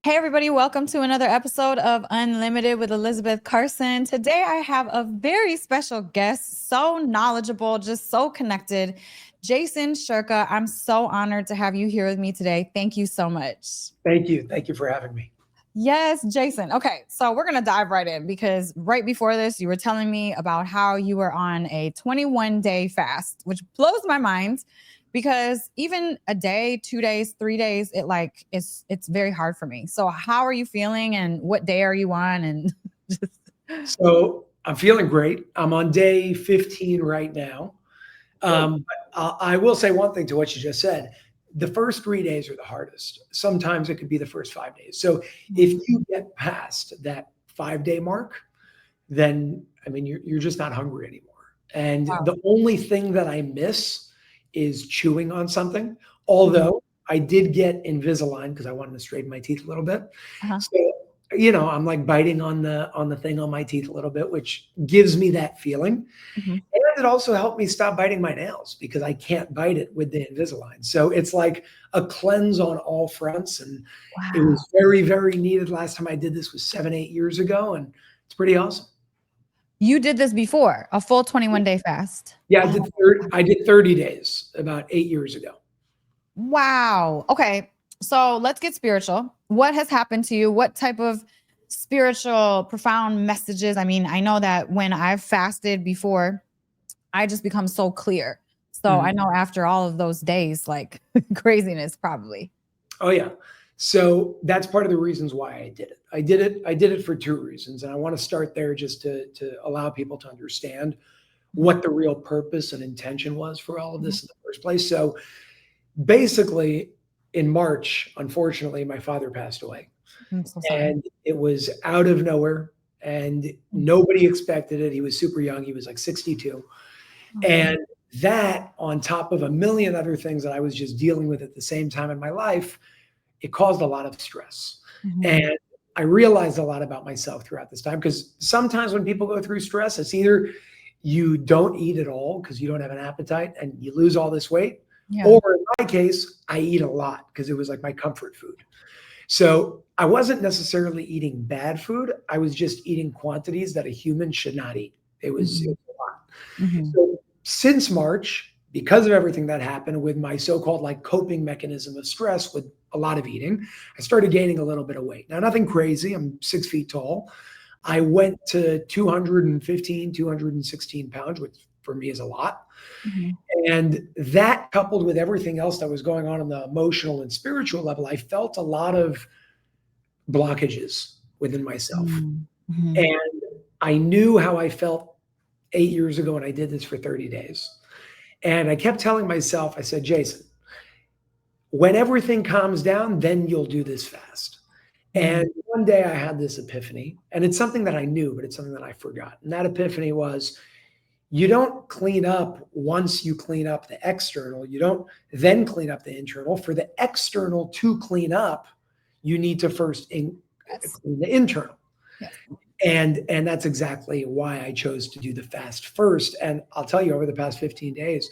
Hey, everybody, welcome to another episode of Unlimited with Elisabeth Carson. Today, I have a very special guest, so knowledgeable, just so connected. Jason Shurka, I'm so honored to have you here with me today. Thank you so much. Thank you. Thank you for having me. Yes, Jason. Okay, so we're going to dive right in because right before this, you were telling me about how you were on a 21-day fast, which blows my mind because even a day, 2 days, 3 days, it's very hard for me. So how are you feeling and what day are you on? And just, So I'm feeling great. I'm on day 15 right now. I will say one thing to what you just said. The first 3 days are the hardest. Sometimes it could be the first 5 days. So if you get past that 5 day mark, then I mean you're just not hungry anymore. And wow. the only thing that I miss is chewing on something. Mhm. Although I did get Invisalign because I wanted to straighten my teeth a little bit. Uh-huh. So I'm like biting on the thing on my teeth a little bit, which gives me that feeling. Mhm. And it also helped me stop biting my nails because I can't bite it with the Invisalign. So it's like a cleanse on all fronts. And it Wow. was very, very needed. Last time I did this was 7, 8 years ago, and it's pretty awesome. You did this before, a full 21-day fast. Yeah, Oh, I did 30 days about 8 years ago. wow. Okay. So let's get spiritual. What has happened to you? What type of spiritual, profound messages? I mean, I know that when I've fasted before, I just become so clear. So I Mhm. know after all of those days, like craziness, probably. Oh yeah. So that's part of the reasons why I did it. I did it for two reasons. And I want to start there just to allow people to understand Mhm. what the real purpose and intention was for all of Mhm. this in the first place. So basically, in March, unfortunately, my father passed away. I'm so sorry. And it was out of nowhere. And nobody expected it. He was super young. He was like 62. Oh. And that, on top of a million other things that I was just dealing with at the same time in my life, it caused a lot of stress. Mhm. And I realized a lot about myself throughout this time because sometimes when people go through stress, it's either you don't eat at all because you don't have an appetite and you lose all this weight. Yeah. Or in my case, I eat a lot because it was like my comfort food. So I wasn't necessarily eating bad food. I was just eating quantities that a human should not eat. It Mhm. was a lot. Mhm. So since March, because of everything that happened with my so-called like coping mechanism of stress with a lot of eating, I started gaining a little bit of weight. Now, nothing crazy. I'm 6 feet tall. I went to 215, 216 pounds, which for me is a lot. Mhm. And that coupled with everything else that was going on the emotional and spiritual level, I felt a lot of blockages within myself. Mhm. Mhm. And I knew how I felt 8 years ago when I did this for 30 days. And I kept telling myself, I said, Jason, when everything calms down, then you'll do this fast. And Mhm. one day I had this epiphany, and it's something that I knew, but it's something that I forgot. And that epiphany was you don't clean up once you clean up the external, you don't then clean up the internal. For the external to clean up, you need to first Yes. clean the internal. Yes. And that's exactly why I chose to do the fast first. And I'll tell you, over the past 15 days,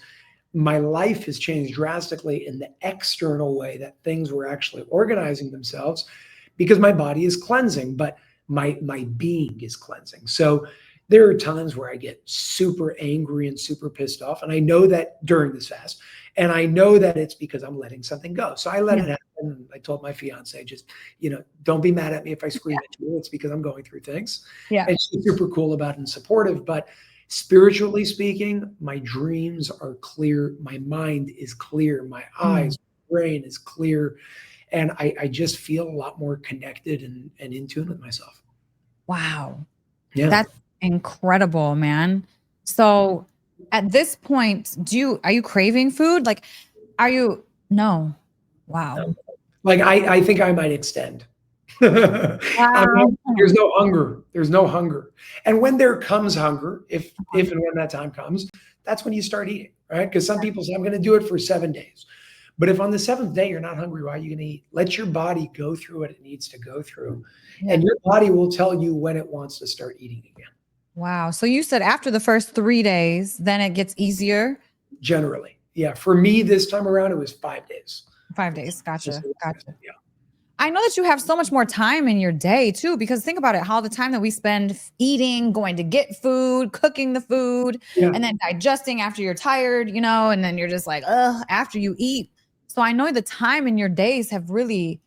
my life has changed drastically in the external way that things were actually organizing themselves because my body is cleansing, but my being is cleansing. So there are times where I get super angry and super pissed off. And I know that during this fast. And I know that it's because I'm letting something go. So I let Yeah. it happen. I told my fiance, just, don't be mad at me if I scream Yeah. at you. It's because I'm going through things. Yeah. And she's super cool about it and supportive. But spiritually speaking, my dreams are clear. My mind is clear. My Mm. eyes, brain is clear. And I just feel a lot more connected and in tune with myself. Wow. Yeah. That's incredible, man. So at this point, are you craving food? Like, are you no. Wow. Like I think I might extend. I'm not, Wow. there's no hunger. There's no hunger. And when there comes hunger, if and when that time comes, that's when you start eating, right? Because some people say, I'm going to do it for 7 days. But if on the seventh day you're not hungry, why are you going to eat? Let your body go through what it needs to go through. Yeah. And your body will tell you when it wants to start eating again, Wow. So you said after the first 3 days, then it gets easier. generally. Yeah. For me, this time around, it was 5 days. 5 days. Gotcha. Gotcha. Yeah. I know that you have so much more time in your day too, because think about it, how the time that we spend eating, going to get food, cooking the food, Yeah. and then digesting after you're tired, and then you're just like, ugh, after you eat. So I know the time in your days have really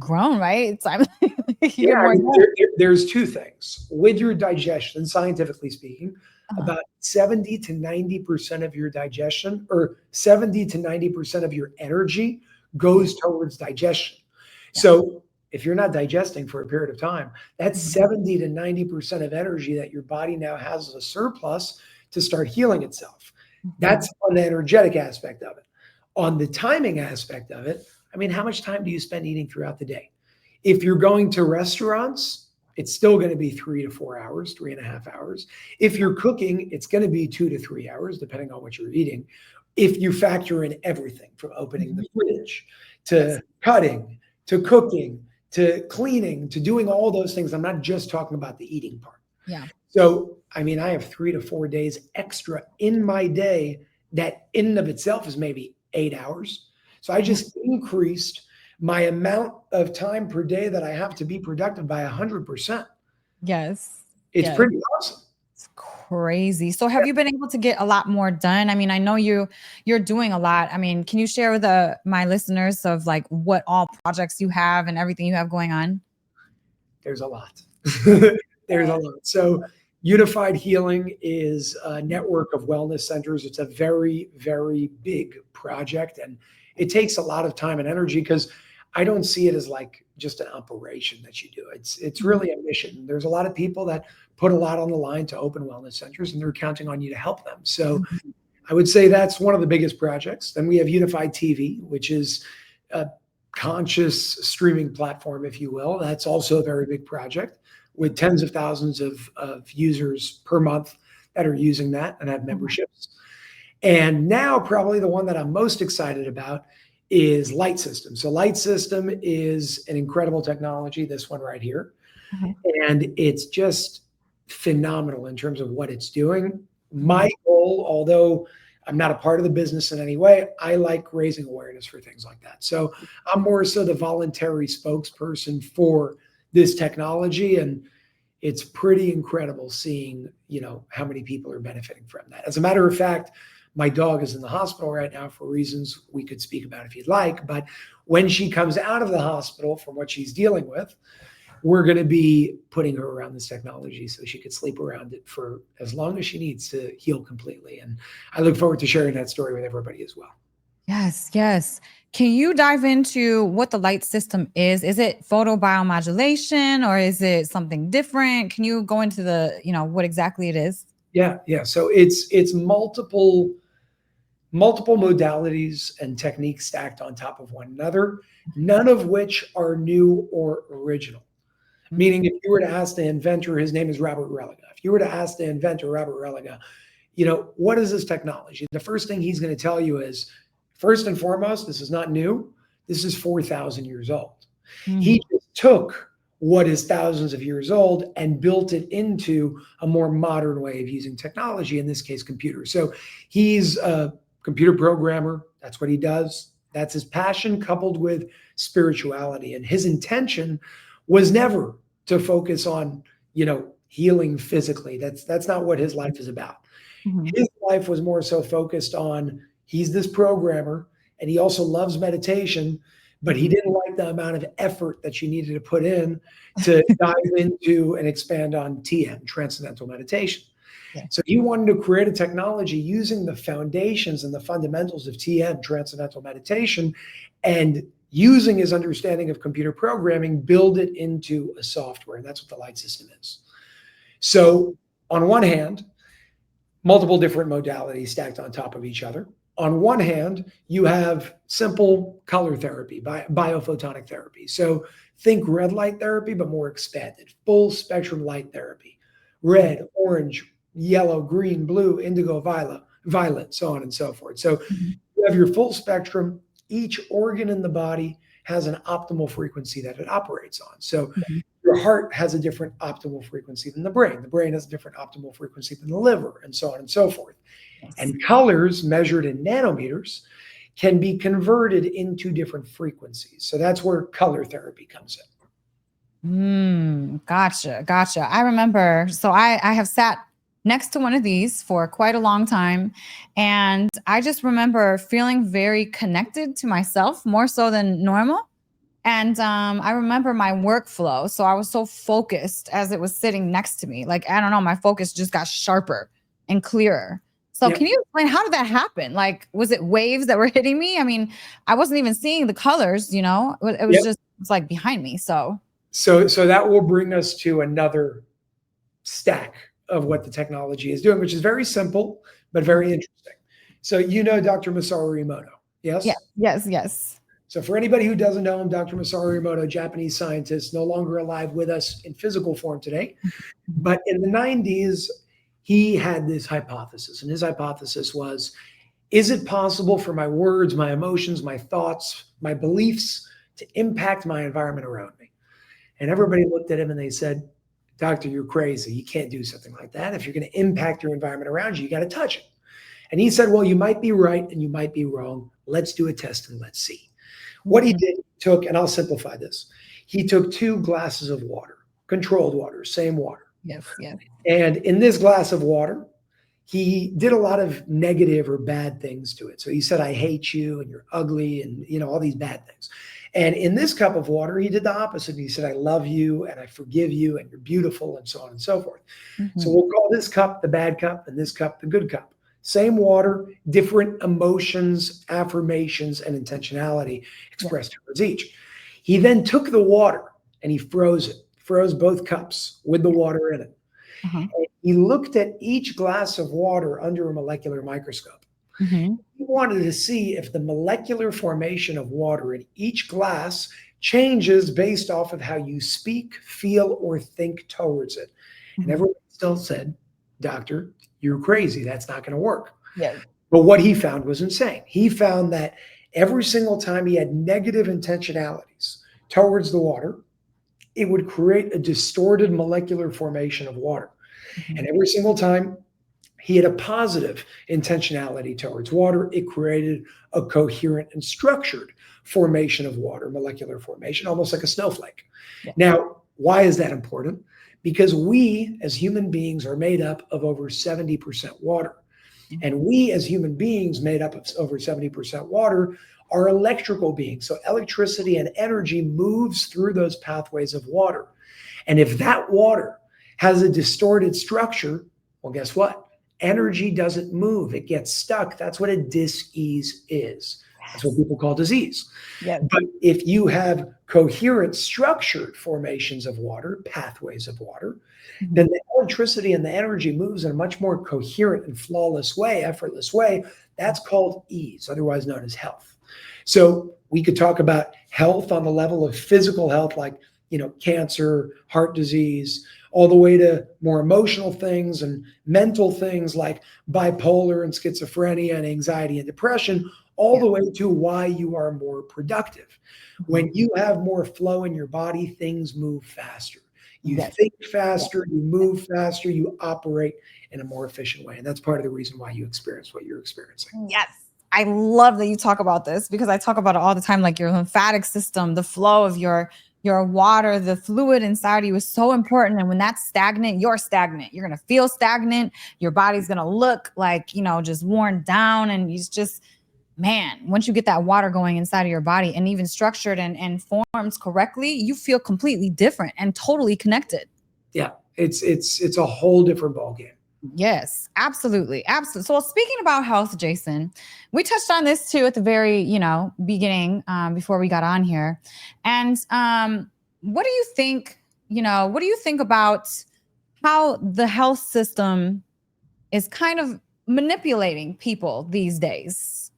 grown, right? It's I'm you Yeah, get I more mean, done. there's two things. With your digestion, scientifically speaking, Uh-huh. about 70 to 90% of your digestion, or 70 to 90% of your energy goes towards digestion. Yeah. So if you're not digesting for a period of time, that's Mhm. 70 to 90% of energy that your body now has as a surplus to start healing itself. Mhm. That's on the energetic aspect of it. On the timing aspect of it, I mean, how much time do you spend eating throughout the day? If you're going to restaurants, it's still going to be 3 to 4 hours, 3.5 hours. If you're cooking, it's going to be 2 to 3 hours, depending on what you're eating. If you factor in everything from opening the Mhm. fridge Yes. to cutting to cooking to cleaning to doing all those things, I'm not just talking about the eating part. Yeah. So, I mean, I have 3 to 4 days extra in my day that in and of itself is maybe 8 hours. So I Yeah. just increased my amount of time per day that I have to be productive by 100%. Yes. It's Yes. pretty awesome. It's crazy. So have you been able to get a lot more done? I mean, I know you're doing a lot. I mean, can you share with my listeners of like what all projects you have and everything you have going on? There's a lot. There's a lot. So, Unified Healing is a network of wellness centers. It's a very, very big project, and it takes a lot of time and energy because I don't see it as like just an operation that you do. It's Mhm. really a mission. There's a lot of people that put a lot on the line to open wellness centers, and they're counting on you to help them. So, Mhm. I would say that's one of the biggest projects. Then we have Unified TV, which is a conscious streaming platform, if you will. That's also a very big project with tens of thousands of users per month that are using that and have Mhm. memberships. And now, probably the one that I'm most excited about is Light System. So, Light System is an incredible technology, this one right here. Mhm. And it's just phenomenal in terms of what it's doing. My Mhm. goal, although I'm not a part of the business in any way, I like raising awareness for things like that. So I'm more so the voluntary spokesperson for this technology. And it's pretty incredible seeing, how many people are benefiting from that. As a matter of fact, my dog is in the hospital right now for reasons we could speak about if you'd like. But when she comes out of the hospital from what she's dealing with, we're going to be putting her around this technology so she could sleep around it for as long as she needs to heal completely. And I look forward to sharing that story with everybody as well. Yes, yes. Can you dive into what the light system is? Is it photobiomodulation or is it something different? Can you go into what exactly it is? Yeah, yeah. So it's multiple modalities and techniques stacked on top of one another, none of which are new or original. Meaning, if you were to ask the inventor, his name is Robert Religa. If you were to ask the inventor, Robert Religa, what is this technology? The first thing he's going to tell you is, first and foremost, this is not new. This is 4,000 years old. Mhm. He just took what is thousands of years old and built it into a more modern way of using technology, in this case, computers. So he's a computer programmer. That's what he does. That's his passion coupled with spirituality. And his intention was never to focus on, healing physically. That's not what his life is about. Mhm. His life was more so focused on, he's this programmer and he also loves meditation, but he Mhm. didn't like the amount of effort that you needed to put in to dive into and expand on TM, transcendental meditation. Yeah. So he wanted to create a technology using the foundations and the fundamentals of TM, transcendental meditation, and using his understanding of computer programming, build it into a software. And that's what the light system is. So on one hand, multiple different modalities stacked on top of each other. On one hand, you have simple color therapy, biophotonic therapy. So think red light therapy, but more expanded, full spectrum light therapy, red, orange, yellow, green, blue, indigo, violet, so on and so forth. So Mhm. you have your full spectrum. Each organ in the body has an optimal frequency that it operates on. So Mhm. your heart has a different optimal frequency than the brain. The brain has a different optimal frequency than the liver, and so on and so forth. Yes. And colors measured in nanometers can be converted into different frequencies. So that's where color therapy comes Mm, gotcha. I remember. So I have sat next to one of these for quite a long time. And I just remember feeling very connected to myself more so than normal. And I remember my workflow. So I was so focused as it was sitting next to me. Like, I don't know, my focus just got sharper and clearer. So in. can you explain how did that happen? Like, was it waves that were hitting me? I mean, I wasn't even seeing the colors, it was Yep. just, it's like behind me. So So that will bring us to another stack of what the technology is doing, which is very simple, but very interesting. So Dr. Masaru Emoto, yeah, yes? yes. So for anybody who doesn't know him, Dr. Masaru Emoto, Japanese scientist, no longer alive with us in physical form today. But in the 90s, he had this hypothesis. And his hypothesis was, is it possible for my words, my emotions, my thoughts, my beliefs to impact my environment around me? And everybody looked at him and they said, Doctor, you're crazy. You can't do something like that. If you're going to impact your environment around you got to touch it. And he said, well, you might be right and you might be wrong. Let's do a test and let's see. What he did, took, and I'll simplify this, he took 2 glasses of water, controlled water, same water. Yes. And in this glass of water, he did a lot of negative or bad things to it. So he said, I hate you and you're ugly and, all these bad things. And in this cup of water, he did the opposite. He said, I love you and I forgive you and you're beautiful and so on and so forth. Mm-hmm. So we'll call this cup the bad cup and this cup the good cup. Same water, different emotions, affirmations, and intentionality expressed towards each. He then took the water and he froze both cups with the water in it. Uh-huh. And he looked at each glass of water under a molecular microscope. Mm-hmm. He wanted to see if the molecular formation of water in each glass changes based off of how you speak, feel, or think towards it. Mm-hmm. And everyone still said, Doctor, you're crazy. That's not going to work. Yeah. But what he found was insane. He found that every single time he had negative intentionalities towards the water, it would create a distorted molecular formation of water. Mm-hmm. And every single time he had a positive intentionality towards water, it created a coherent and structured formation of water, molecular formation, almost like a snowflake. Yeah. Now, why is that important? Because we as human beings are made up of over 70% water. And we as human beings made up of over 70% water are electrical beings. So electricity and energy moves through those pathways of water. And if that water has a distorted structure, well, guess what? Energy doesn't move. It gets stuck. That's what a dis-ease is. That's what people call disease. Yes. But if you have coherent, structured formations of water, pathways of water, then the electricity and the energy moves in a much more coherent and flawless way, effortless way. That's called ease, otherwise known as health. So we could talk about health on the level of physical health, like, cancer, heart disease, all the way to more emotional things and mental things like bipolar and schizophrenia and anxiety and depression, all the way to why you are more productive. When you have more flow in your body, things move faster. You think faster, you move faster, you operate in a more efficient way. And that's part of the reason why you experience what you're experiencing. Yes. I love that you talk about this because I talk about it all the time, like your lymphatic system, the flow of your water, the fluid inside of you is so important. And when that's stagnant, you're stagnant. You're going to feel stagnant. Your body's going to look like, just worn down. And it's just, man, once you get that water going inside of your body and even structured and formed correctly, you feel completely different and totally connected. Yeah, it's a whole different ballgame. Yes, absolutely. So speaking about health, Jason, we touched on this too at the very, beginning, before we got on here. And what do you think, what do you think about how the health system is kind of manipulating people these days?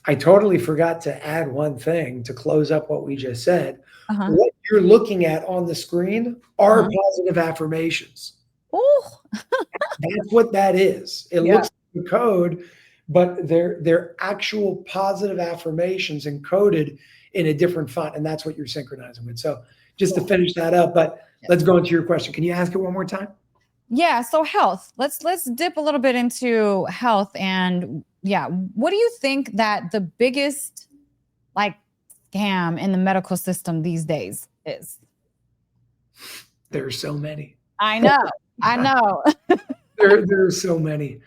I totally forgot to add one thing to close up what we just said. What you're looking at on the screen are positive affirmations. Oh, that's what that is. It looks like a code, but they're actual positive affirmations encoded in a different font, and that's what you're synchronizing with. So just to finish that up, but let's go into your question. Can you ask it one more time? Yeah. So health. Let's dip a little bit into health and Yeah. What do you think that the biggest like scam in the medical system these days is? There are so many. I know. I know. There are so many.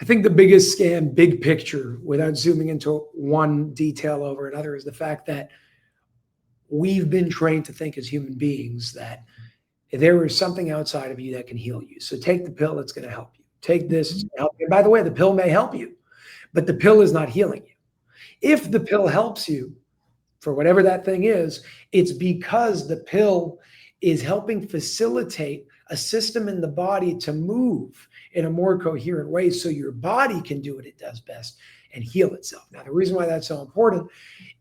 I think the biggest scam, big picture, without zooming into one detail over another, is the fact that we've been trained to think as human beings that there is something outside of you that can heal you. So take the pill, it's going to help you. Take this, it's going to help you. And by the way, the pill may help you, but the pill is not healing you. If the pill helps you for whatever that thing is, it's because the pill is helping facilitate a system in the body to move in a more coherent way so your body can do what it does best and heal itself. Now, the reason why that's so important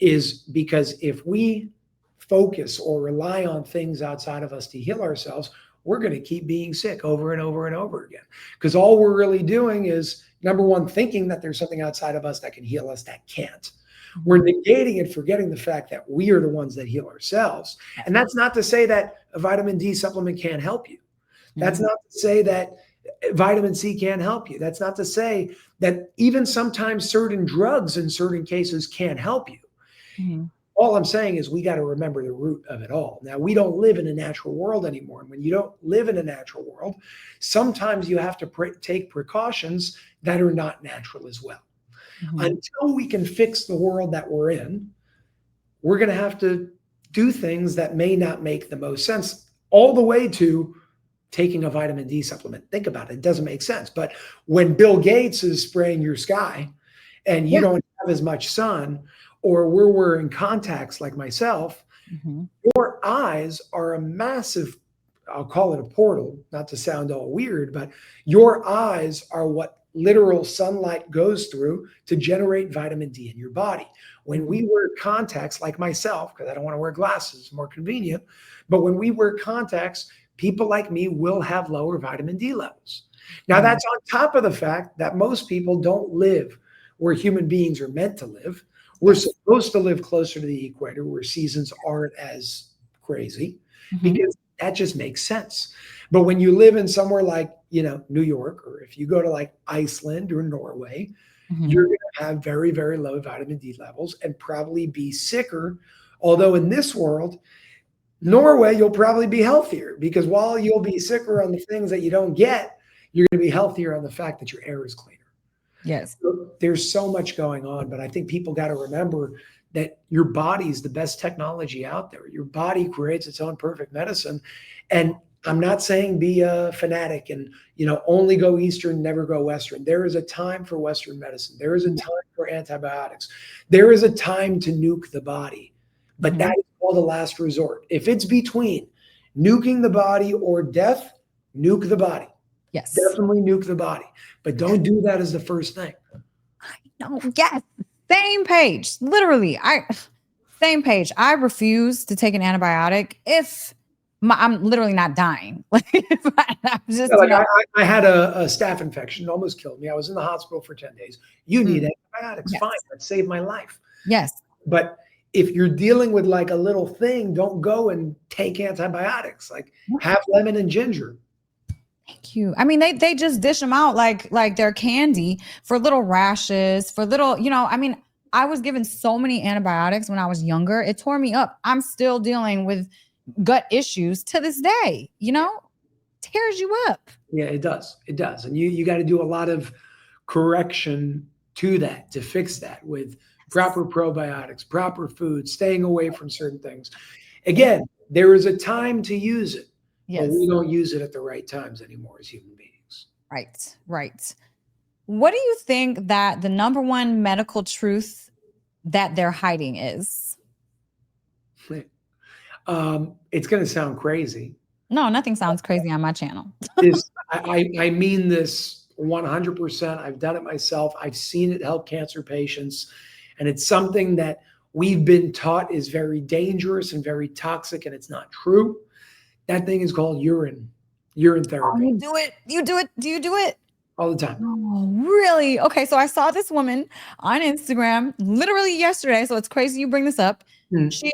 is because if we focus or rely on things outside of us to heal ourselves, we're going to keep being sick over and over and over again. Because all we're really doing is, number one, thinking that there's something outside of us that can heal us that can't. We're negating and forgetting the fact that we are the ones that heal ourselves. And that's not to say that a vitamin D supplement can't help you. That's not to say that vitamin C can't help you. That's not to say that even sometimes certain drugs in certain cases can't help you. Mm-hmm. All I'm saying is we got to remember the root of it all. Now, we don't live in a natural world anymore. And when you don't live in a natural world, sometimes you have to take precautions that are not natural as well. Mm-hmm. Until we can fix the world that we're in, we're going to have to do things that may not make the most sense, all the way to taking a vitamin D supplement. Think about it. It doesn't make sense. But when Bill Gates is spraying your sky and you don't have as much sun, or we're wearing contacts like myself, your eyes are a massive, I'll call it a portal, not to sound all weird, but your eyes are what literal sunlight goes through to generate vitamin D in your body. When we wear contacts like myself, because I don't want to wear glasses, it's more convenient, but when we wear contacts, people like me will have lower vitamin D levels. Now, that's on top of the fact that most people don't live where human beings are meant to live. We're supposed to live closer to the equator where seasons aren't as crazy, because that just makes sense. But when you live in somewhere like, New York, or if you go to like Iceland or Norway, you're going to have very, very low vitamin D levels and probably be sicker. Although in this world, Norway, you'll probably be healthier, because while you'll be sicker on the things that you don't get, you're going to be healthier on the fact that your air is cleaner. Yes. So there's so much going on, but I think people got to remember that your body is the best technology out there. Your body creates its own perfect medicine. And I'm not saying be a fanatic and, only go Eastern, never go Western. There is a time for Western medicine. There is a time for antibiotics. There is a time to nuke the body, but that is all the last resort. If it's between nuking the body or death, nuke the body. Yes. Definitely nuke the body, but don't do that as the first thing. I know. Yes. Same page. Literally. Same page. I refuse to take an antibiotic if I'm literally not dying. Like, I had a staph infection. It almost killed me. I was in the hospital for 10 days. You need antibiotics. Yes. Fine. That saved my life. Yes. But if you're dealing with like a little thing, don't go and take antibiotics. Like, have lemon and ginger. Thank you. I mean, they just dish them out like they're candy for little rashes, for little, I was given so many antibiotics when I was younger. It tore me up. I'm still dealing with gut issues to this day, tears you up. Yeah, it does. It does. And you got to do a lot of correction to that, to fix that, with proper probiotics, proper food, staying away from certain things. Again, there is a time to use it. Yes. But we don't use it at the right times anymore as human beings. Right. What do you think that the number one medical truth that they're hiding is? It's going to sound crazy. No, nothing sounds crazy on my channel. I mean this 100%. I've done it myself. I've seen it help cancer patients. And it's something that we've been taught is very dangerous and very toxic, and it's not true. That thing is called urine therapy. Oh, you do it. Do you do it? All the time. Oh, really? Okay. So I saw this woman on Instagram literally yesterday. So it's crazy you bring this up. She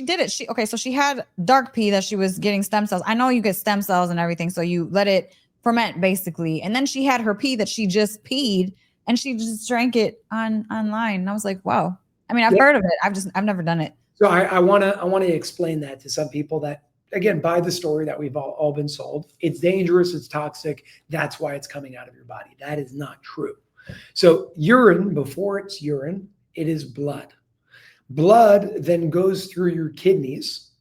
did it. So she had dark pee that she was getting stem cells. I know you get stem cells and everything. So you let it ferment basically. And then she had her pee that she just peed. and she just drank it online. And I was like, wow. I mean, I've Yeah. heard of it. I've never done it. So I want to explain that to some people that, again, buy the story that we've all been sold. It's dangerous. It's toxic. That's why it's coming out of your body. That is not true. So urine, before it's urine, it is blood. Blood then goes through your kidneys,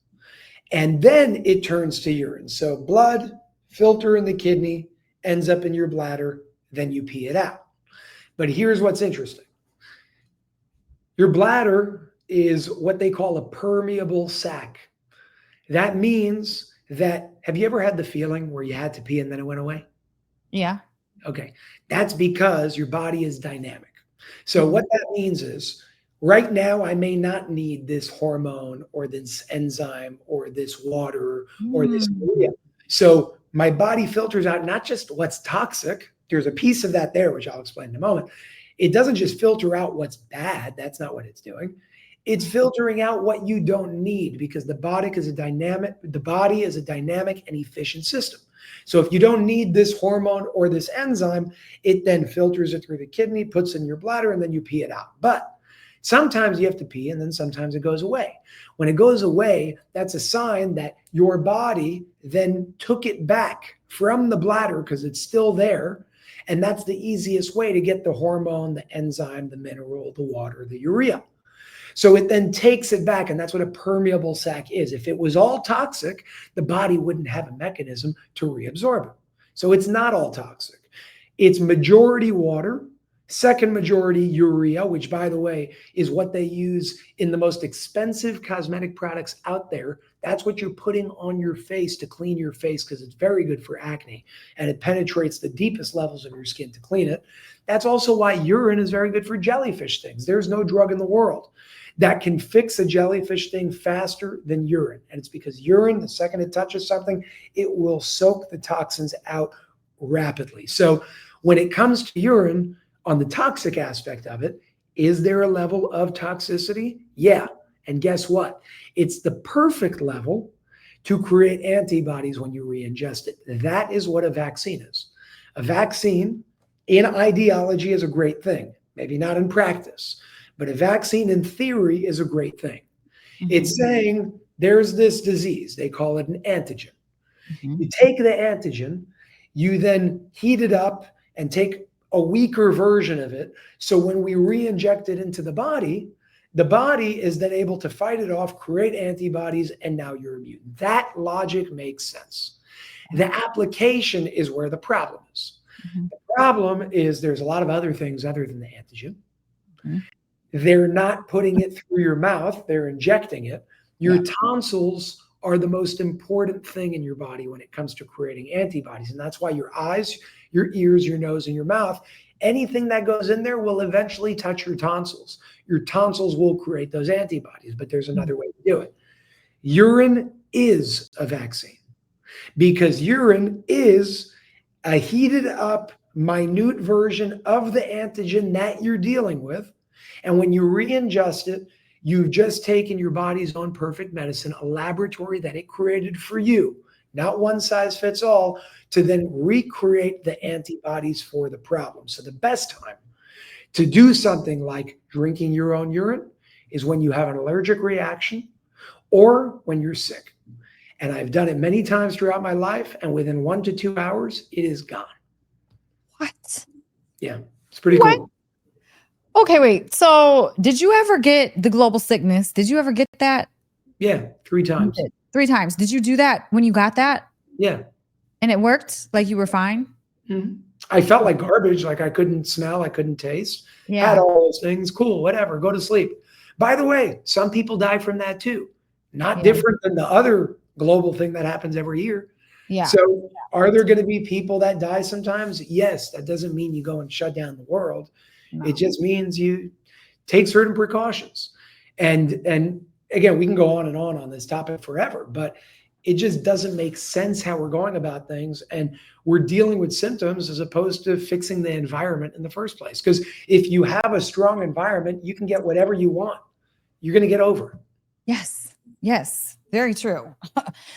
and then it turns to urine. So blood, filter in the kidney, ends up in your bladder, then you pee it out. But here's what's interesting. Your bladder is what they call a permeable sac. That means that, have you ever had the feeling where you had to pee and then it went away? Yeah. Okay. That's because your body is dynamic. So what that means is right now, I may not need this hormone or this enzyme or this water or this urea. So my body filters out not just what's toxic. There's a piece of that there, which I'll explain in a moment. It doesn't just filter out what's bad. That's not what it's doing. It's filtering out what you don't need, because the body is a dynamic and efficient system. So if you don't need this hormone or this enzyme, it then filters it through the kidney, puts it in your bladder, and then you pee it out. But sometimes you have to pee, and then sometimes it goes away. When it goes away, that's a sign that your body then took it back from the bladder because it's still there. And that's the easiest way to get the hormone, the enzyme, the mineral, the water, the urea. So it then takes it back, and that's what a permeable sac is. If it was all toxic, the body wouldn't have a mechanism to reabsorb it. So it's not all toxic. It's majority water, second majority urea, which, by the way, is what they use in the most expensive cosmetic products out there. That's what you're putting on your face to clean your face, because it's very good for acne, and it penetrates the deepest levels of your skin to clean it. That's also why urine is very good for jellyfish stings. There's no drug in the world that can fix a jellyfish sting faster than urine. And it's because urine, the second it touches something, it will soak the toxins out rapidly. So when it comes to urine, on the toxic aspect of it, is there a level of toxicity? Yeah. And guess what? It's the perfect level to create antibodies when you re-ingest it. That is what a vaccine is. A vaccine in ideology is a great thing, maybe not in practice, but a vaccine in theory is a great thing. It's saying there's this disease, they call it an antigen. You take the antigen, you then heat it up and take a weaker version of it. So when we re-inject it into the body is then able to fight it off, create antibodies, and now you're immune. That logic makes sense. The application is where the problem is. The problem is there's a lot of other things other than the antigen. They're not putting it through your mouth, they're injecting it. Your tonsils are the most important thing in your body when it comes to creating antibodies. And that's why your eyes, your ears, your nose, and your mouth, anything that goes in there will eventually touch your tonsils. Your tonsils will create those antibodies, but there's another way to do it. Urine is a vaccine, because urine is a heated up, minute version of the antigen that you're dealing with. And when you re-ingest it, you've just taken your body's own perfect medicine, a laboratory that it created for you, not one size fits all, to then recreate the antibodies for the problem. So the best time to do something like drinking your own urine is when you have an allergic reaction or when you're sick. And I've done it many times throughout my life, and within 1 to 2 hours, it is gone. What? Yeah, it's pretty cool. Okay, wait. So did you ever get the global sickness? Did you ever get that? Yeah, 3 times. 3 times. Did you do that when you got that? Yeah. And it worked? Like you were fine? I felt like garbage, like I couldn't smell, I couldn't taste. Yeah. Had all those things. Cool, whatever, go to sleep. By the way, some people die from that too. Not different than the other global thing that happens every year. Yeah. So are there going to be people that die sometimes? Yes. That doesn't mean you go and shut down the world. No. It just means you take certain precautions. And again, we can go on and on this topic forever, but it just doesn't make sense how we're going about things. And we're dealing with symptoms as opposed to fixing the environment in the first place. Because if you have a strong environment, you can get whatever you want. You're going to get over it. Yes. Yes. Very true.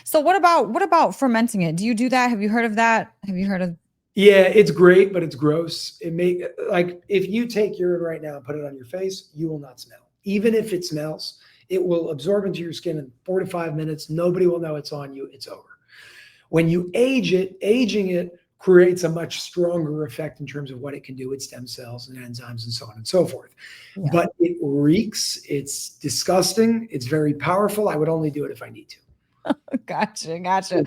So what about fermenting it? Do you do that? Have you heard of that? Have you heard of Yeah, it's great, but it's gross. It may like if you take urine right now and put it on your face, you will not smell. Even if it smells, it will absorb into your skin in 4 to 5 minutes. Nobody will know it's on you. It's over. When you age it, aging it creates a much stronger effect in terms of what it can do with stem cells and enzymes and so on and so forth. Yeah. But it reeks. It's disgusting. It's very powerful. I would only do it if I need to. Gotcha.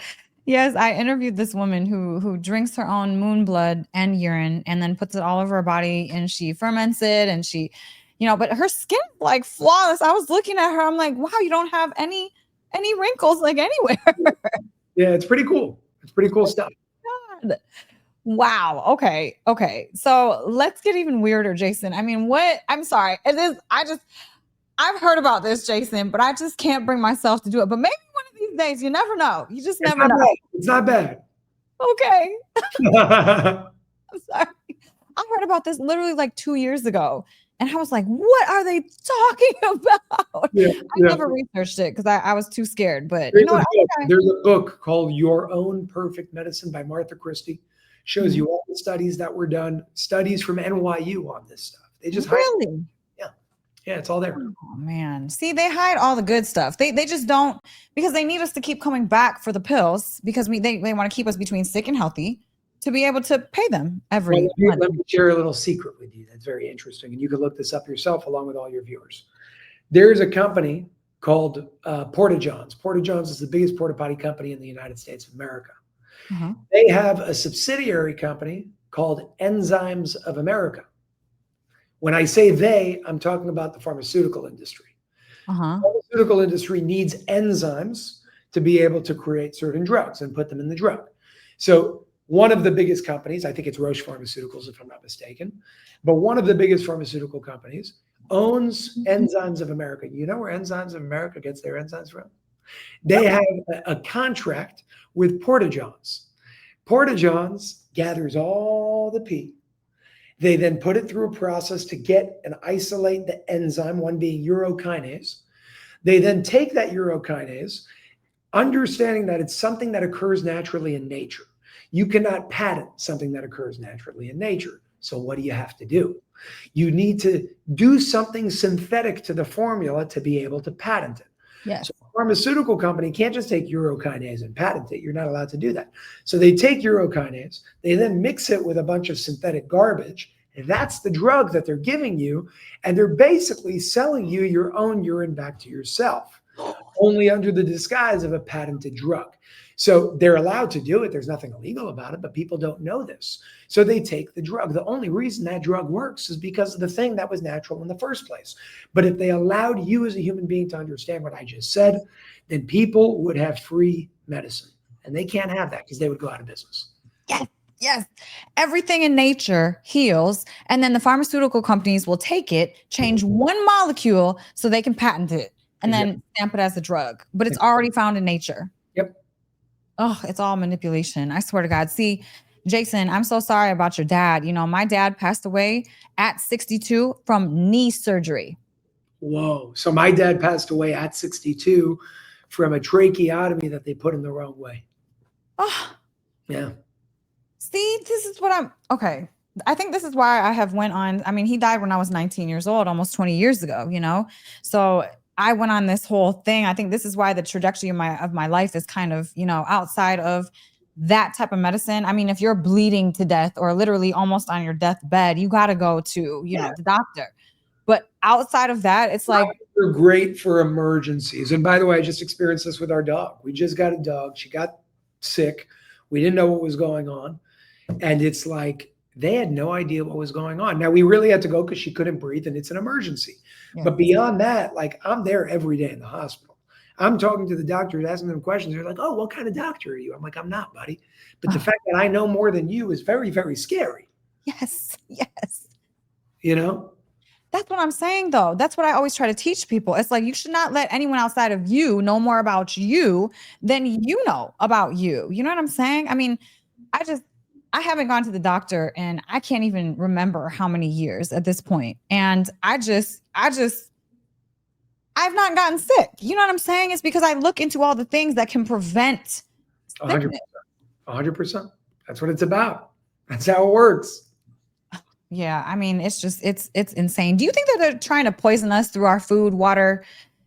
Yes, I interviewed this woman who drinks her own moon blood and urine and then puts it all over her body and she ferments it and she, but her skin like flawless. I was looking at her, I'm like, wow, you don't have any wrinkles like anywhere. Yeah, it's pretty cool. It's pretty cool stuff. God. Wow. Okay. So let's get even weirder, Jason. I mean, I'm sorry. I've heard about this, Jason, but I just can't bring myself to do it. But maybe one of these days, you never know. You just never know. It's not bad. Okay. I'm sorry. I heard about this literally like 2 years ago. And I was like, what are they talking about? Yeah, I never researched it because I was too scared. But there's a book called Your Own Perfect Medicine by Martha Christie. Shows you all the studies that were done, studies from NYU on this stuff. They just really? Yeah, it's all there. Oh man. See, they hide all the good stuff. They just don't, because they need us to keep coming back for the pills because they want to keep us between sick and healthy to be able to pay them every month. Let me share a little secret with you that's very interesting, and you can look this up yourself along with all your viewers. There's a company called Porta Johns. Porta Johns is the biggest porta potty company in the United States of America. They have a subsidiary company called Enzymes of America. When I say they, I'm talking about the pharmaceutical industry. The pharmaceutical industry needs enzymes to be able to create certain drugs and put them in the drug. So one of the biggest companies, I think it's Roche Pharmaceuticals, if I'm not mistaken, but one of the biggest pharmaceutical companies owns Enzymes of America. You know where Enzymes of America gets their enzymes from? They have a contract with Porta Johns. Porta Johns gathers all the pee. They then put it through a process to get and isolate the enzyme, one being urokinase. They then take that urokinase, understanding that it's something that occurs naturally in nature. You cannot patent something that occurs naturally in nature. So what do you have to do? You need to do something synthetic to the formula to be able to patent it. Yes. So a pharmaceutical company can't just take urokinase and patent it. You're not allowed to do that. So they take urokinase, they then mix it with a bunch of synthetic garbage. And that's the drug that they're giving you. And they're basically selling you your own urine back to yourself, only under the disguise of a patented drug. So they're allowed to do it. There's nothing illegal about it, but people don't know this. So they take the drug. The only reason that drug works is because of the thing that was natural in the first place. But if they allowed you as a human being to understand what I just said, then people would have free medicine. And they can't have that because they would go out of business. Yes. Everything in nature heals. And then the pharmaceutical companies will take it, change one molecule so they can patent it and then stamp it as a drug. But it's already found in nature. Yep. Oh, it's all manipulation. I swear to God. See, Jason, I'm so sorry about your dad. My dad passed away at 62 from knee surgery. Whoa. So my dad passed away at 62 from a tracheotomy that they put him the wrong way. Oh. Yeah. See, this is what okay. I think this is why I have went on. I mean, he died when I was 19 years old, almost 20 years ago, So I went on this whole thing. I think this is why the trajectory of my life is kind of, outside of that type of medicine. I mean, if you're bleeding to death or literally almost on your deathbed, you got to go to, the doctor. But outside of that, it's like they're great for emergencies. And by the way, I just experienced this with our dog. We just got a dog. She got sick. We didn't know what was going on. And it's like they had no idea what was going on. Now, we really had to go because she couldn't breathe and it's an emergency. Yeah. But beyond that, like I'm there every day in the hospital. I'm talking to the doctors, asking them questions. They're like, oh, what kind of doctor are you? I'm like, I'm not, buddy. But the fact that I know more than you is very, very scary. Yes. That's what I'm saying, though. That's what I always try to teach people. It's like you should not let anyone outside of you know more about you than you know about you. You know what I'm saying? I mean, I haven't gone to the doctor and I can't even remember how many years at this point. And I've not gotten sick. You know what I'm saying? It's because I look into all the things that can prevent sickness. 100%. That's what it's about. That's how it works. Yeah, I mean, it's just it's insane. Do you think that they're trying to poison us through our food, water,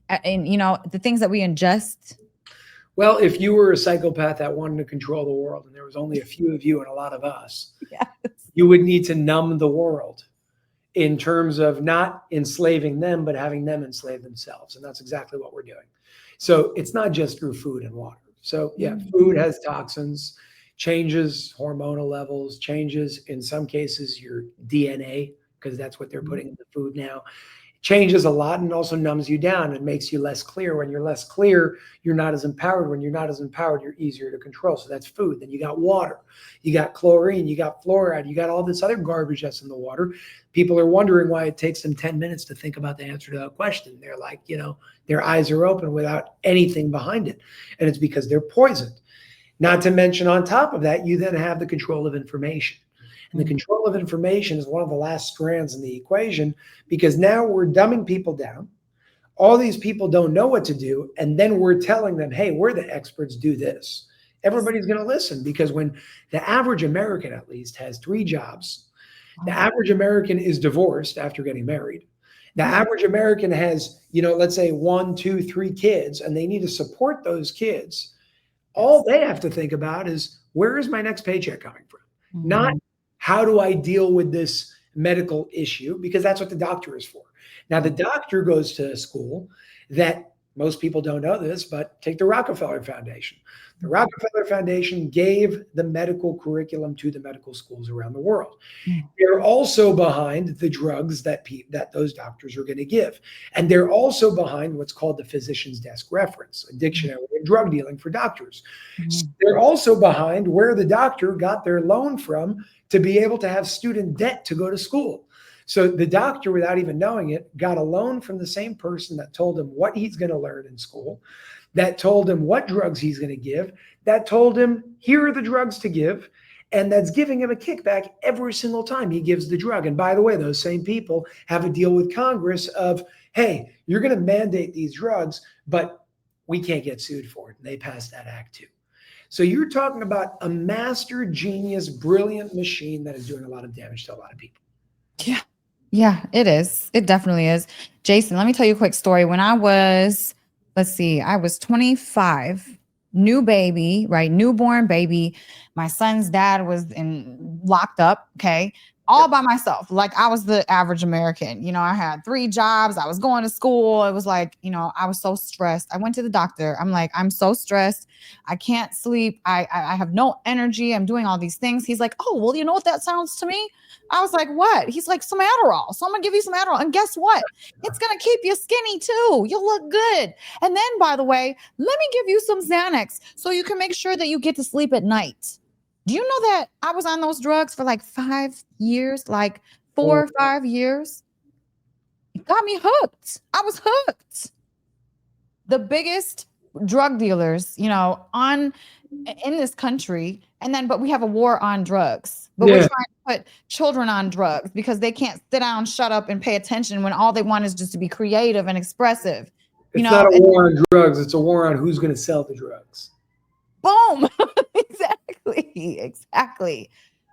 and the things that we ingest? Well, if you were a psychopath that wanted to control the world and there was only a few of you and a lot of us, Yes. you would need to numb the world in terms of not enslaving them, but having them enslave themselves. And that's exactly what we're doing. So it's not just through food and water. So yeah, food has toxins, changes hormonal levels, changes in some cases your DNA, because that's what they're putting in the food now. Changes a lot and also numbs you down and makes you less clear. When you're less clear, you're not as empowered. When you're not as empowered, you're easier to control. So that's food. Then you got water, you got chlorine, you got fluoride, you got all this other garbage that's in the water. People are wondering why it takes them 10 minutes to think about the answer to that question. They're like, their eyes are open without anything behind it. And it's because they're poisoned. Not to mention on top of that, you then have the control of information. And the control of information is one of the last strands in the equation, because now we're dumbing people down. All these people don't know what to do. And then we're telling them, hey, we're the experts, do this. Everybody's going to listen, because when the average American at least has 3 jobs, the average American is divorced after getting married. The average American has, let's say 1, 2, 3 kids, and they need to support those kids. All they have to think about is, where is my next paycheck coming from? Not how do I deal with this medical issue, because that's what the doctor is for. Now, the doctor goes to a school that most people don't know this, but take the Rockefeller Foundation. The Rockefeller Foundation gave the medical curriculum to the medical schools around the world. They're also behind the drugs that those doctors are going to give. And they're also behind what's called the physician's desk reference, a dictionary of drug dealing for doctors. They're also behind where the doctor got their loan from to be able to have student debt to go to school. So the doctor, without even knowing it, got a loan from the same person that told him what he's going to learn in school, that told him what drugs he's going to give, that told him, here are the drugs to give, and that's giving him a kickback every single time he gives the drug. And by the way, those same people have a deal with Congress of, hey, you're going to mandate these drugs, but we can't get sued for it. And they passed that act too. So you're talking about a master genius, brilliant machine that is doing a lot of damage to a lot of people. Yeah. Yeah, it is. It definitely is. Jason, let me tell you a quick story. When I was, I was 25, new baby, right? Newborn baby. My son's dad was locked up. Okay. All by myself. Like, I was the average American. I had 3 jobs. I was going to school. It was like, I was so stressed. I went to the doctor. I'm like, I'm so stressed. I can't sleep. I have no energy. I'm doing all these things. He's like, oh, well, you know what that sounds to me? I was like, what? He's like, some Adderall. So I'm going to give you some Adderall. And guess what? It's going to keep you skinny too. You'll look good. And then, by the way, let me give you some Xanax so you can make sure that you get to sleep at night. Do you know that I was on those drugs for like 5 years, like 4 or 5 years? It got me hooked. I was hooked. The biggest drug dealers, in this country. And then, but we have a war on drugs. But we're trying to put children on drugs because they can't sit down, shut up, and pay attention when all they want is just to be creative and expressive. It's not a war on drugs. It's a war on who's going to sell the drugs. Boom. Exactly.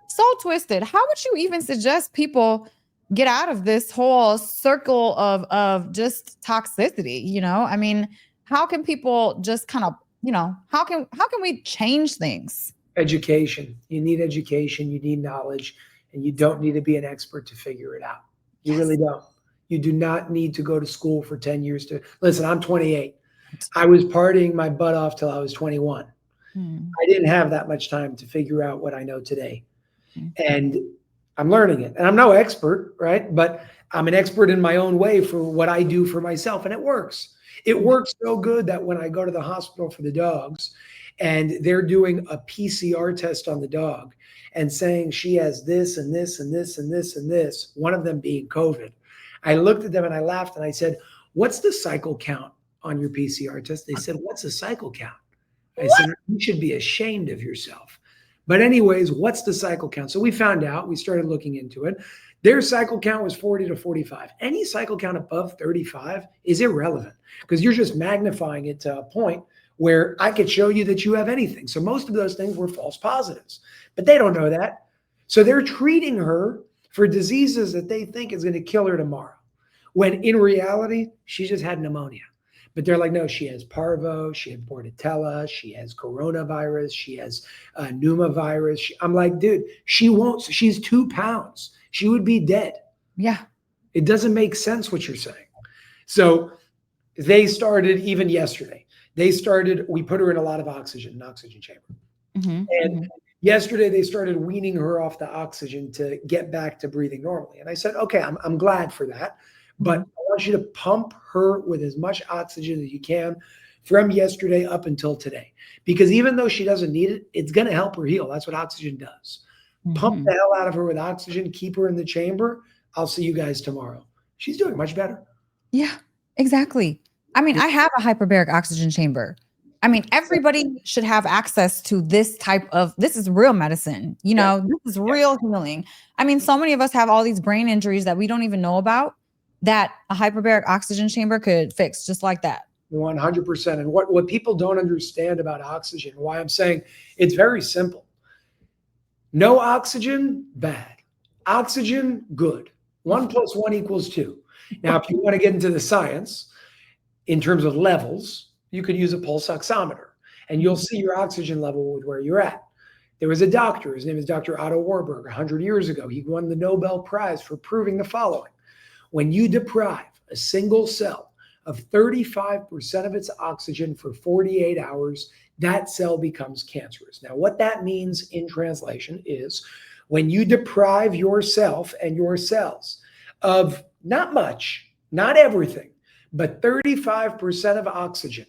So twisted. How would you even suggest people get out of this whole circle of just toxicity? I mean, how can people just kind of, how can we change things? Education. You need education. You need knowledge, and you don't need to be an expert to figure it out. You really don't. You do not need to go to school for 10 years to listen. I'm 28. I was partying my butt off till I was 21. I didn't have that much time to figure out what I know today. And I'm learning it. And I'm no expert, right? But I'm an expert in my own way for what I do for myself. And it works. It works so good that when I go to the hospital for the dogs and they're doing a PCR test on the dog and saying she has this and this and this and this and this, one of them being COVID, I looked at them and I laughed and I said, what's the cycle count on your PCR test? They said, what's a cycle count? I said, you should be ashamed of yourself. But anyways, what's the cycle count? So we found out, we started looking into it. Their cycle count was 40 to 45. Any cycle count above 35 is irrelevant because you're just magnifying it to a point where I could show you that you have anything. So most of those things were false positives, but they don't know that. So they're treating her for diseases that they think is going to kill her tomorrow, when in reality, she just had pneumonia. But they're like, no, she has parvo, she has bordetella, she has coronavirus, she has pneumovirus. I'm like, dude, she won't. She's 2 pounds. She would be dead. Yeah. It doesn't make sense what you're saying. So they started, even yesterday, we put her in a lot of oxygen, an oxygen chamber. And yesterday they started weaning her off the oxygen to get back to breathing normally. And I said, okay, I'm glad for that. But I want you to pump her with as much oxygen as you can from yesterday up until today. Because even though she doesn't need it, it's going to help her heal. That's what oxygen does. Pump the hell out of her with oxygen, keep her in the chamber. I'll see you guys tomorrow. She's doing much better. Yeah, exactly. I mean, I have a hyperbaric oxygen chamber. I mean, everybody should have access to this is real medicine. You know, this is real healing. I mean, so many of us have all these brain injuries that we don't even know about, that a hyperbaric oxygen chamber could fix just like that. 100%. And what people don't understand about oxygen, why I'm saying it's very simple. No oxygen, bad. Oxygen, good. 1 + 1 = 2. Now, if you want to get into the science, in terms of levels, you could use a pulse oximeter, and you'll see your oxygen level with where you're at. There was a doctor, his name is Dr. Otto Warburg, 100 years ago. He won the Nobel Prize for proving the following. When you deprive a single cell of 35% of its oxygen for 48 hours, that cell becomes cancerous. Now, what that means in translation is when you deprive yourself and your cells of not much, not everything, but 35% of oxygen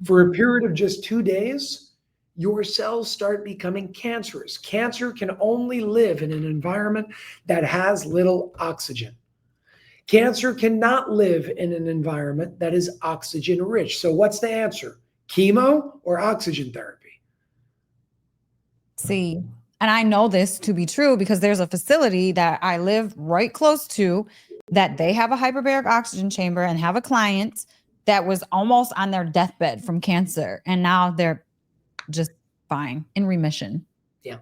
for a period of just 2 days, your cells start becoming cancerous. Cancer can only live in an environment that has little oxygen. Cancer cannot live in an environment that is oxygen rich. So what's the answer? Chemo or oxygen therapy? See, and I know this to be true because there's a facility that I live right close to that they have a hyperbaric oxygen chamber and have a client that was almost on their deathbed from cancer. And now they're just fine, in remission. Yeah.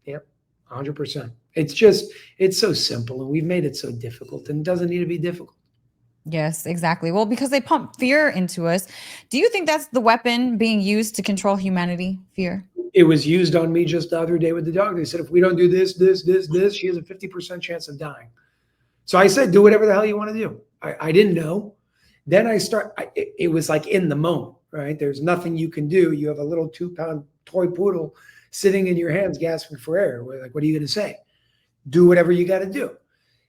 Yep. 100%. It's so simple, and we've made it so difficult, and it doesn't need to be difficult. Yes, exactly. Well, because they pump fear into us. Do you think that's the weapon being used to control humanity? Fear? It was used on me just the other day with the dog. They said, if we don't do this, she has a 50% chance of dying. So I said, do whatever the hell you want to do. I didn't know. Then it was like in the moment, right? There's nothing you can do. You have a little 2-pound toy poodle sitting in your hands gasping for air. We're like, what are you going to say? Do whatever you got to do.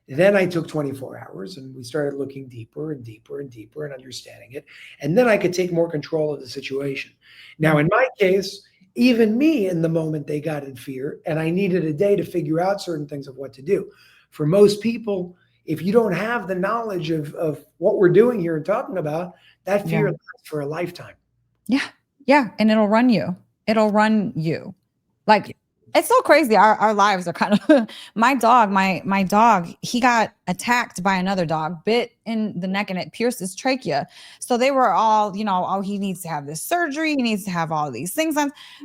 Then I took 24 hours and we started looking deeper and deeper and deeper and understanding it. And then I could take more control of the situation. Now, in my case, even me in the moment, they got in fear, and I needed a day to figure out certain things of what to do. For most people, if you don't have the knowledge of what we're doing here and talking about, that fear lasts for a lifetime. Yeah. Yeah. And it'll run you. It'll run you. Like, it's so crazy. Our lives are kind of my dog, he got attacked by another dog, bit in the neck, and it pierced his trachea. So they were all, oh, he needs to have this surgery. He needs to have all these things.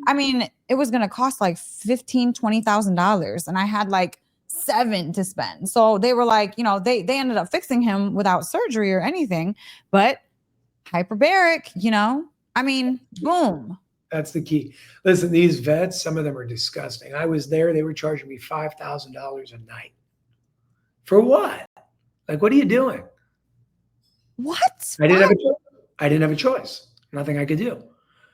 I mean, it was going to cost like $15,000-$20,000. And I had like 7 to spend. So they were like, they ended up fixing him without surgery or anything, but hyperbaric, I mean, boom. That's the key. Listen, these vets, some of them are disgusting. I was there. They were charging me $5,000 a night. For what? Like, what are you doing? What? I didn't have a choice. Nothing I could do.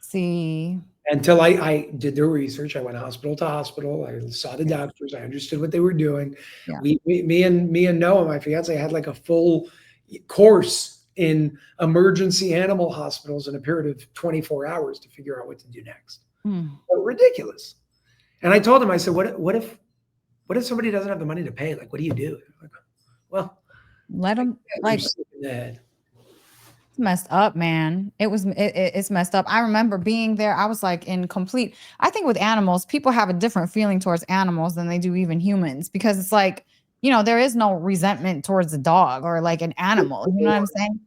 See. Until I did the research. I went hospital to hospital. I saw the doctors. I understood what they were doing. Yeah. Me and Noah, my fiance, had like a full course in emergency animal hospitals in a period of 24 hours to figure out what to do next. Ridiculous. And I told him, I said, what if somebody doesn't have the money to pay? Like, what do you do? Like, well, let them, like, it's messed up, man. It's messed up. I remember being there. I was like I think with animals, people have a different feeling towards animals than they do even humans, because it's like, there is no resentment towards a dog or like an animal. You know what I'm saying?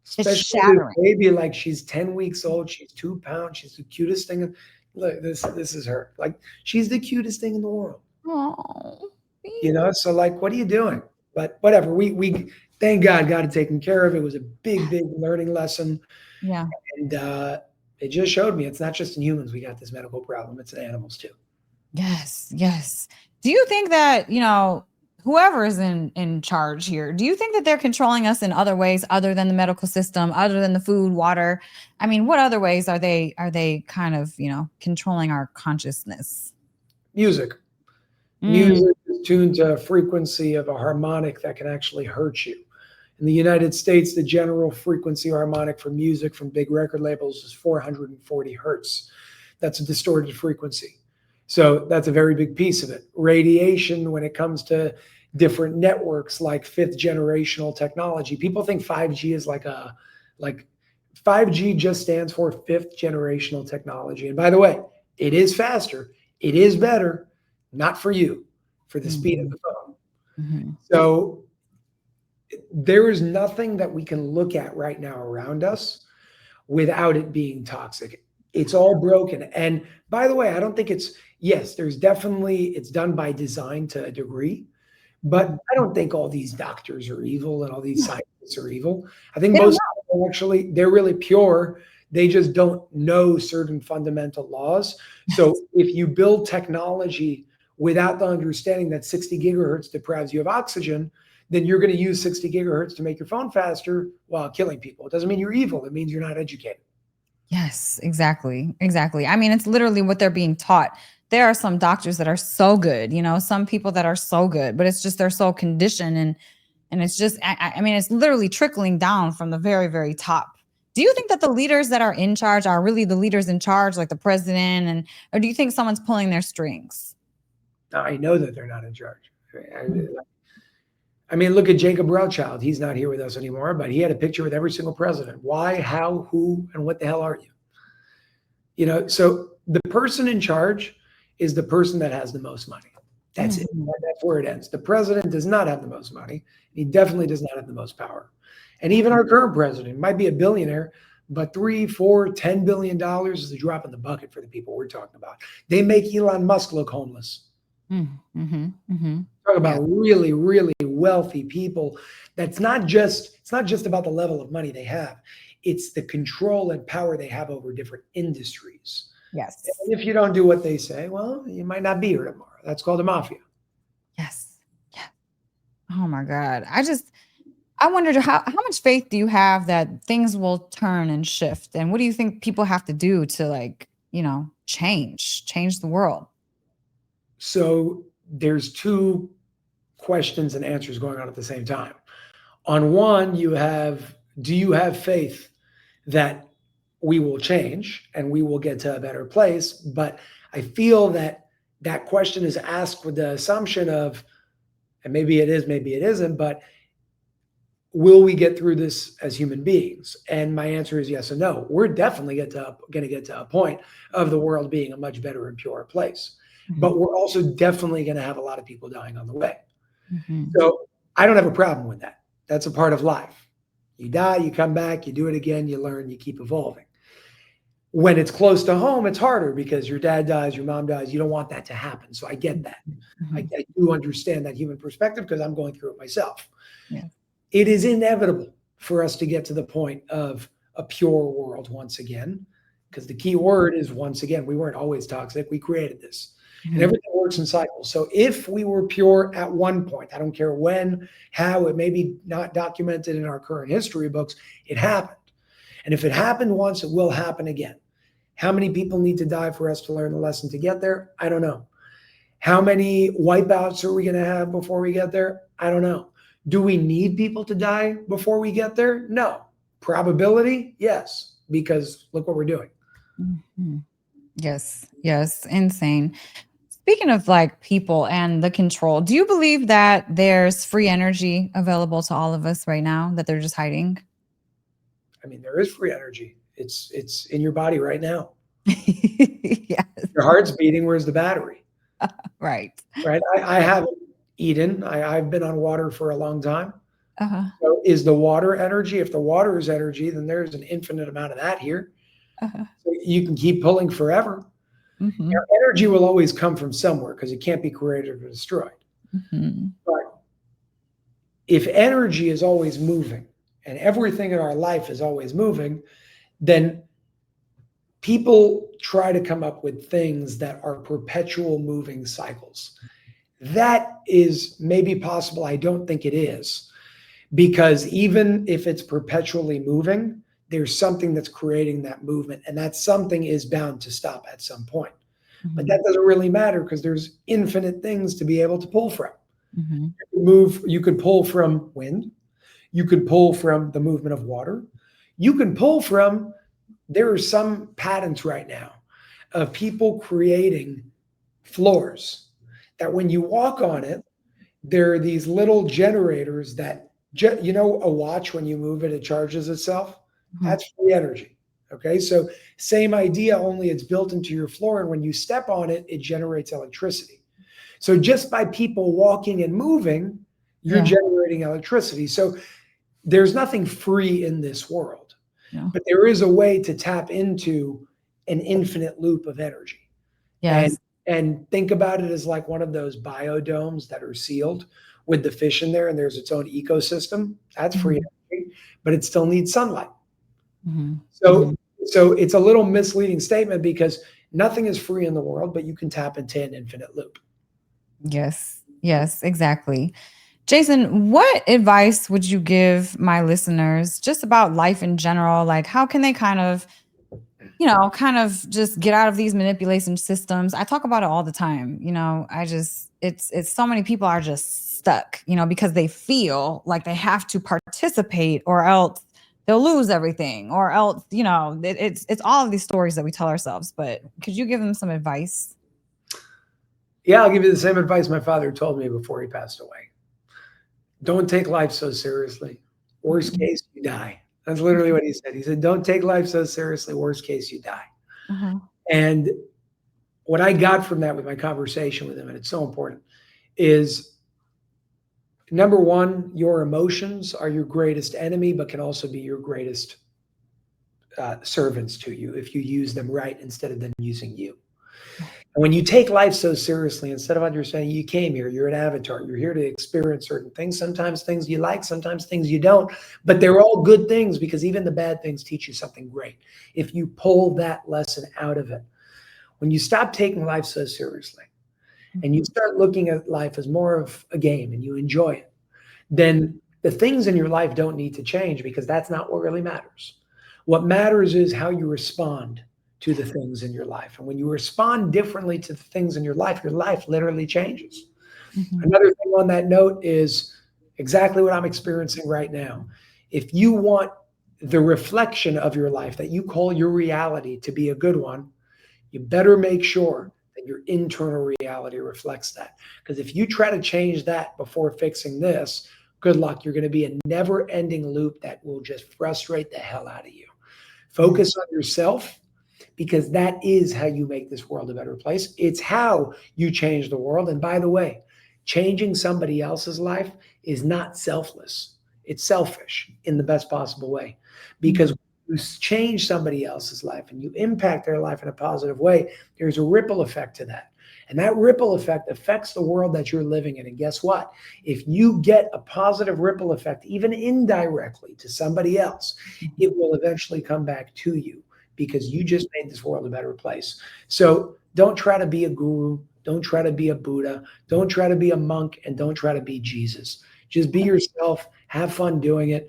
Especially it's shattering. Baby, like, she's 10 weeks old. She's 2 pounds. She's the cutest thing. Look, this is her. Like, she's the cutest thing in the world. Oh, So like, what are you doing? But whatever, we thank God got it taken care of. It was a big learning lesson. yeah. And it just showed me it's not just in humans we got this medical problem, it's in animals too. Yes, yes. Do you think that, whoever is in charge here, do you think that they're controlling us in other ways other than the medical system, other than the food, water? I mean, what other ways are they kind of, controlling our consciousness? Music. Mm, Music is tuned to a frequency of a harmonic that can actually hurt you. In the United States, the general frequency harmonic for music from big record labels is 440 hertz. That's a distorted frequency. So that's a very big piece of it. Radiation, when it comes to different networks like fifth generational technology, people think 5G is like 5G just stands for fifth generational technology. And by the way, it is faster, it is better, not for you, for the speed of mhm, the phone. mhm. So there is nothing that we can look at right now around us without it being toxic. It's all broken. And by the way, I don't think yes, there's definitely, it's done by design to a degree, but I don't think all these doctors are evil and all these scientists are evil. I think They don't most know. of them actually, they're really pure. They just don't know certain fundamental laws. So if you build technology without the understanding that 60 gigahertz deprives you of oxygen, then you're going to use 60 gigahertz to make your phone faster while killing people. It doesn't mean you're evil. It means you're not educated. Yes, exactly. Exactly. I mean, it's literally what they're being taught. There are some doctors that are so good, some people that are so good, but it's just they're so conditioned and it's just I mean, it's literally trickling down from the very, very top. Do you think that the leaders that are in charge are really the leaders in charge, like the president, or do you think someone's pulling their strings? Now, I know that they're not in charge. Mm, I mean, look at Jacob Rothschild. He's not here with us anymore, but he had a picture with every single president. Why, how, who, and what the hell are you? So the person in charge is the person that has the most money. That's it. mhm. That's where it ends. The president does not have the most money. He definitely does not have the most power. And even our current president might be a billionaire, but 3, 4, $10 billion is a drop in the bucket for the people we're talking about. They make Elon Musk look homeless. Mm, mhm, mhm. Talk Yeah. about really wealthy people. It's not just about the level of money they have. It's the control and power they have over different industries. Yes. And if you don't do what they say, well, you might not be here tomorrow. That's called a mafia. Yes. Yeah. Oh my God. I wondered how much faith do you have that things will turn and shift? And what do you think people have to do to change the world? So there's two questions and answers going on at the same time. On one, do you have faith that we will change and we will get to a better place? But I feel that that question is asked with the assumption of, and maybe it is, maybe it isn't, but will we get through this as human beings? And my answer is yes and no. We're definitely going to get to a point of the world being a much better and purer place. Mhm, But we're also definitely going to have a lot of people dying on the way. mhm. So I don't have a problem with that. That's a part of life. You die, you come back, you do it again, you learn, you keep evolving. When it's close to home, it's harder because your dad dies, your mom dies. You don't want that to happen. So I get that. I, Mhm. I do understand that human perspective because I'm going through it myself. Yeah. It is inevitable for us to get to the point of a pure world once again, because the key word is once again. We weren't always toxic. We created this. And Mhm. everything works in cycles. So if we were pure at one point, I don't care when, how, it may be not documented in our current history books, it happened. And if it happened once, it will happen again. How many people need to die for us to learn the lesson to get there? I don't know. How many wipeouts are we going to have before we get there? I don't know. Do we need people to die before we get there? No. Probability? Yes, because look what we're doing. Mhm. Yes. Yes. Insane. Speaking of like people and the control, do you believe that there's free energy available to all of us right now that they're just hiding? I mean, there is free energy. It's in your body right now. Yes. Your heart's beating. Where's the battery? Right. Right? I haven't eaten. I've been on water for a long time. Uh-huh. So is the water energy? If the water is energy, then there's an infinite amount of that here. Uh-huh. So you can keep pulling forever. Mm-hmm. Now, energy will always come from somewhere because it can't be created or destroyed. Mm-hmm. But if energy is always moving and everything in our life is always moving, then people try to come up with things that are perpetual moving cycles. That is maybe possible. I don't think it is, because even if it's perpetually moving, there's something that's creating that movement, and that something is bound to stop at some point. But Mm-hmm. that doesn't really matter because there's infinite things to be able to pull from. Mm-hmm. You could pull from wind, you could pull from the movement of water, you can pull from, there are some patents right now of people creating floors that when you walk on it, there are these little generators that, you know, a watch, when you move it, it charges itself. Mm-hmm. That's free energy. Okay. So same idea, only it's built into your floor. And when you step on it, it generates electricity. So just by people walking and moving, you're Yeah. generating electricity. So there's nothing free in this world, No. but there is a way to tap into an infinite loop of energy. And Yes. and think about it as like one of those biodomes that are sealed with the fish in there, and there's its own ecosystem. That's free Mm-hmm. energy, but it still needs sunlight. Mm-hmm. So so it's a little misleading statement because nothing is free in the world, but you can tap into an infinite loop. Yes. Yes, exactly. Jason, what advice would you give my listeners just about life in general? Like, how can they kind of just get out of these manipulation systems? I talk about it all the time. It's so many people are just stuck, because they feel like they have to participate or else they'll lose everything or else, it's all of these stories that we tell ourselves. But could you give them some advice? Yeah, I'll give you the same advice my father told me before he passed away. Don't take life so seriously. Worst Mhm. case, you die. That's literally what he said. He said, don't take life so seriously. Worst case, you die. Uh-huh. And what I got from that with my conversation with him, and it's so important, is number one, your emotions are your greatest enemy, but can also be your greatest servants to you if you use them right instead of them using you. And when you take life so seriously, instead of understanding you came here, you're an avatar, you're here to experience certain things, sometimes things you like, sometimes things you don't, but they're all good things because even the bad things teach you something great if you pull that lesson out of it. When you stop taking life so seriously and you start looking at life as more of a game and you enjoy it, then the things in your life don't need to change because that's not what really matters. What matters is how you respond to the things in your life. And when you respond differently to the things in your life literally changes. Mhm. Another thing on that note is exactly what I'm experiencing right now. If you want the reflection of your life that you call your reality to be a good one, you better make sure that your internal reality reflects that. Because if you try to change that before fixing this, good luck. You're going to be a never ending loop that will just frustrate the hell out of you. Yeah. Focus on yourself because that is how you make this world a better place. It's how you change the world. And by the way, changing somebody else's life is not selfless, it's selfish in the best possible way. Because Mhm. when you change somebody else's life and you impact their life in a positive way, there's a ripple effect to that. And that ripple effect affects the world that you're living in. And guess what? If you get a positive ripple effect, even indirectly to somebody else, it will eventually come back to you because you just made this world a better place. So don't try to be a guru. Don't try to be a Buddha. Don't try to be a monk and don't try to be Jesus. Just be yourself. Have fun doing it.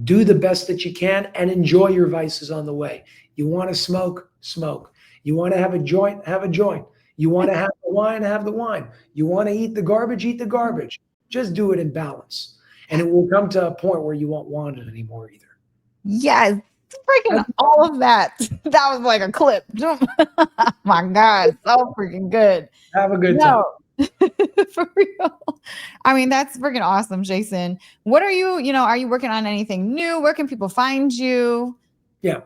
Do the best that you can and enjoy your vices on the way. You want to smoke, smoke. You want to have a joint, have a joint. You want to have the wine, have the wine. You want to eat the garbage. Just do it in balance. And it will come to a point where you won't want it anymore either. Yes, freaking all of that. That was like a clip. My God, so freaking good. Have a good time. No, for real. I mean, that's freaking awesome, Jason. What are you working on anything new? Where can people find you? Yeah.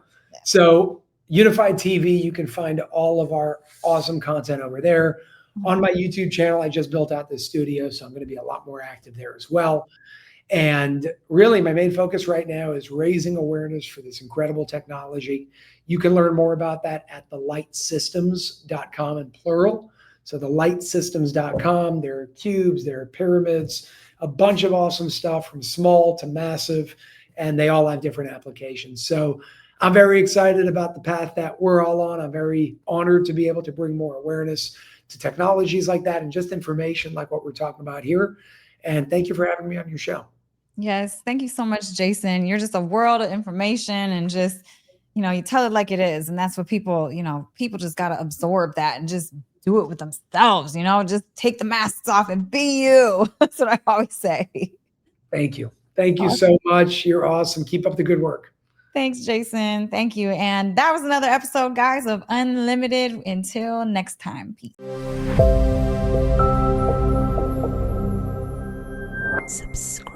So Unified TV, you can find all of our awesome content over there. On my YouTube channel, I just built out this studio, so I'm going to be a lot more active there as well. And really, my main focus right now is raising awareness for this incredible technology. You can learn more about that at thelightsystems.com in plural. So thelightsystems.com, there are cubes, there are pyramids, a bunch of awesome stuff from small to massive, and they all have different applications. So I'm very excited about the path that we're all on. I'm very honored to be able to bring more awareness to technologies like that and just information like what we're talking about here. And thank you for having me on your show. Yes. Thank you so much, Jason. You're just a world of information and just, you tell it like it is. And that's what people just got to absorb that and just do it with themselves, just take the masks off and be you. That's what I always say. Thank you. Thank you Awesome. so much. You're awesome. Keep up the good work. Thanks, Jason. Thank you. And that was another episode, guys, of Unlimited. Until next time. Peace. Subscribe.